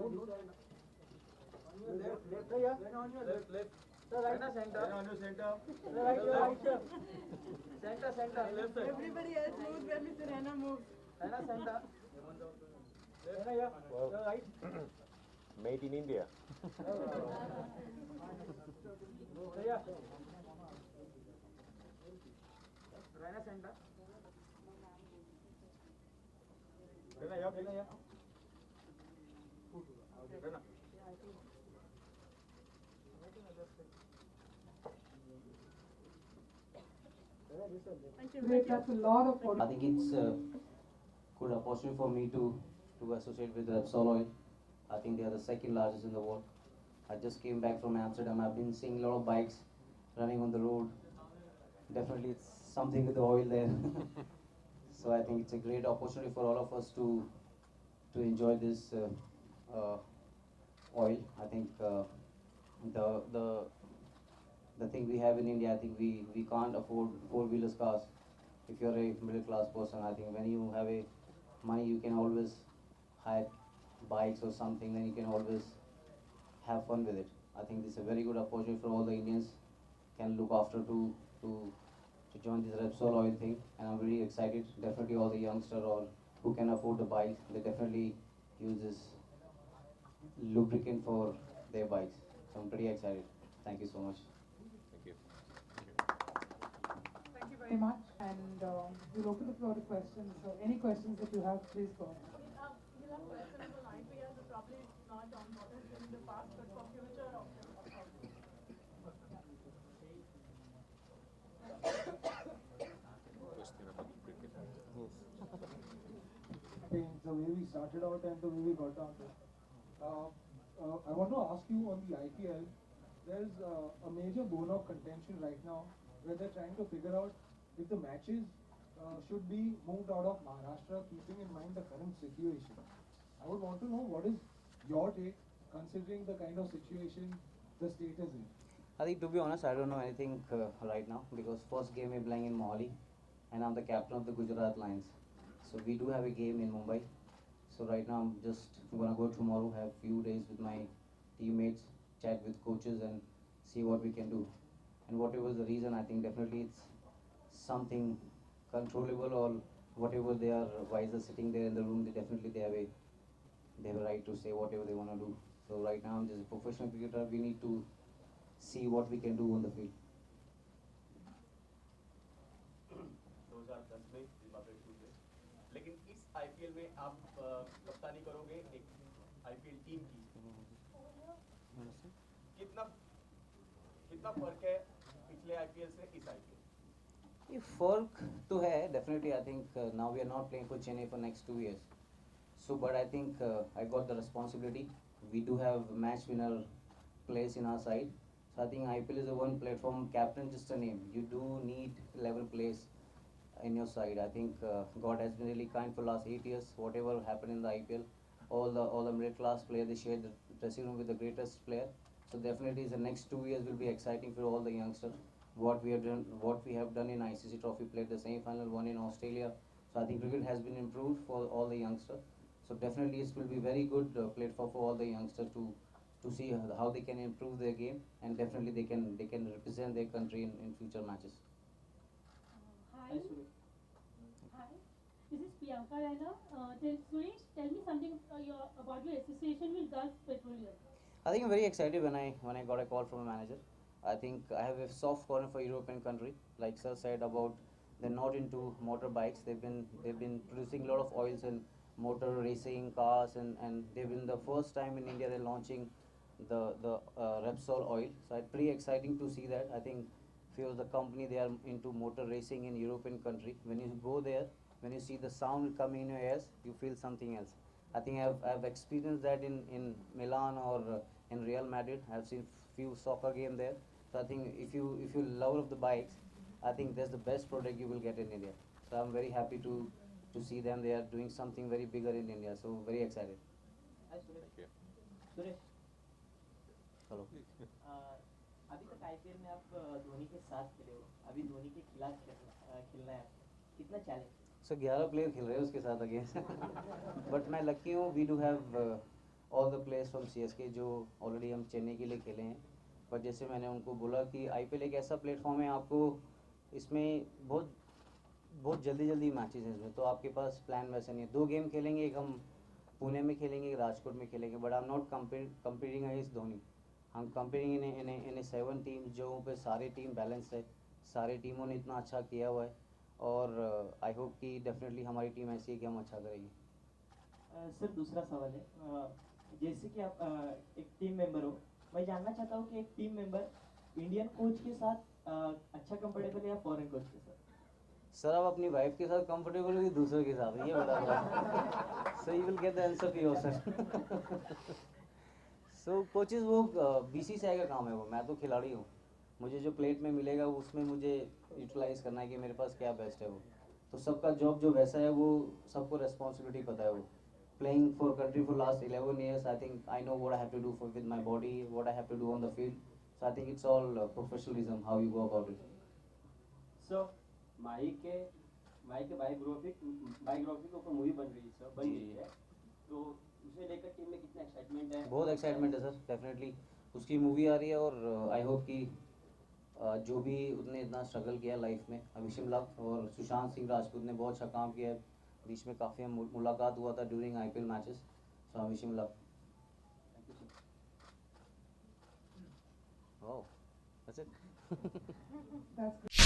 Left, yeah. Left. Sir, right. Center. On your center. Right. Center. Left side. Everybody else moves when Mr. Raina moves. Raina, center. Raina, yeah. Sir, right. Made in India. Yeah. Raina, center. Raina, yeah. Raina. Great, that's a lot of I think it's a good opportunity for me to associate with Repsol Oil. I think they are the second largest in the world. I just came back from Amsterdam. I've been seeing a lot of bikes running on the road. Definitely, it's something with the oil there. So I think it's a great opportunity for all of us to enjoy this uh, oil. I think the the the thing we have in India, I think we can't afford four-wheelers cars. If you're a middle class person, I think when you have a money, you can always hire bikes or something. Then you can always have fun with it. I think this is a very good opportunity for all the Indians can look after to to join this Repsol oil thing, and I'm really excited. Definitely all the youngster or who can afford the bike, they definitely use this lubricant for their bikes. So I'm pretty excited. Thank you so much. Thank you. Thank you very much. And we'll open the floor to questions. So any questions that you have, please go ahead. You'll have questions on IPL, but probably not on what has been in the past, but for future of Question about cricket. The way we started out and the way we got down there. I want to ask you on the IPL, there's a major bone of contention right now where they're trying to figure out if the matches should be moved out of Maharashtra, keeping in mind the current situation. I would want to know what is your take considering the kind of situation the state is in. I think to be honest, I don't know anything right now because first game we're playing in Mohali, and I'm the captain of the Gujarat Lions. So we do have a game in Mumbai. So right now I'm just gonna go tomorrow, have few days with my teammates, chat with coaches, and see what we can do. And whatever the reason, I think definitely it's something controllable or whatever they are wiser sitting there in the room. They have a right to say whatever they want to do. So right now I'm just a professional cricketer. We need to see what we can do on the field. 2010 में Republic tour में, लेकिन इस IPL में आप कप्तानी करोगे एक IPL team की, कितना कितना फर्क है पिछले आईपीएल से इस आईपीएल? ये फर्क तो है definitely. I think now we are not playing for Chennai for next 2 years. So but I think I got the responsibility. We do have match winner players in our side. So I think IPL is the one platform. Captain just a name. You do need 11 players in your side. I think God has been really kind for last 8 years. Whatever happened in the IPL, all the middle class players, they shared the dressing room with the greatest player. So definitely the next 2 years will be exciting for all the youngsters. What we have done in ICC Trophy, played the semi-final, won in Australia. So I think cricket has been improved for all the youngsters. So definitely it will be very good platform for all the youngsters to see how they can improve their game, and definitely they can represent their country in future matches. Hi. Hi. This is Priyanka Raina. Suresh, tell me something about your association with Gulf Petroleum. I think I'm very excited when I got a call from a manager. I think I have a soft corner for European country. Like sir said about they're not into motorbikes. They've been producing a lot of oils and motor racing cars, and they've been the first time in India they're launching the Repsol oil. So it's pretty exciting to see that. I think few the company they are into motor racing in European country. When you go there, when you see the sound coming in your ears, you feel something else. I think I've experienced that in Milan or in Real Madrid. I've seen few soccer game there. So I think if you love of the bikes, I think that's the best product you will get in India. So I'm very happy to see them. They are doing something very bigger in India. So very excited. Hi, Suresh. Thank you. Suresh, Hello. अभी तक IPL में आप धोनी के साथ खेले हो, अभी धोनी के खिलाफ खेलना है, कितना चैलेंज? So 11 प्लेयर खेल रहे हैं उसके साथ अगेंस्ट बट मैं लकी हूँ. We do have all the players from CSK जो ऑलरेडी हम चेन्नई के लिए खेले हैं, पर जैसे मैंने उनको बोला कि IPL एक ऐसा प्लेटफॉर्म है, आपको इसमें बहुत जल्दी मैचेस हैं इसमें, तो आपके पास प्लान वैसे नहीं है। 2 गेम खेलेंगे, एक हम पुणे में खेलेंगे, एक राजकोट में खेलेंगे, but I am not comparing against Dhoni. हम कंपेयरिंग इन 7 टीम्स जो पे सारी टीम बैलेंस है, सारी टीमों ने इतना अच्छा किया हुआ है, और आई होप कि डेफिनेटली हमारी टीम ऐसी है कि हम अच्छा करेंगे। सर दूसरा सवाल है, जैसे कि आप एक टीम मेंबर हो, मैं जानना चाहता हूँ कि एक टीम मेंबर इंडियन कोच के साथ अच्छा कंफर्टेबल है या फॉरेन कोच के साथ? सर आप अपनी वाइफ के साथ कंफर्टेबल हो कि दूसरों के साथ, ये बता दो। So you will get the answer for yourself. So coaches वो BCCI का काम है, वो मैं तो खिलाड़ी हूँ, मुझे जो प्लेट में मिलेगा उसमें मुझे यूटिलाइज करना है कि मेरे पास क्या बेस्ट है वो। तो सबका जॉब जो वैसा है वो सबको रेस्पॉन्सिबिलिटी पता है। वो playing for country for last 11 years, I think I know what I have to do for with my body, what I have to do on the field, so I think it's all professionalism how you go about it. So Mahi के biography के ऊपर movie बन रही है sir, बन जी, रही है, तो उसे लेकर टीम में कितना एक्साइटमेंट है? बहुत एक्साइटमेंट है सर, डेफिनेटली उसकी मूवी आ रही है, और आई होप कि जो भी उसने इतना स्ट्रगल किया लाइफ में, विश हिम लक। और सुशांत सिंह राजपूत ने बहुत अच्छा काम किया है, बीच में काफ़ी मुलाकात हुआ था during IPL matches, so I wish him luck. Oh that's it. That's good.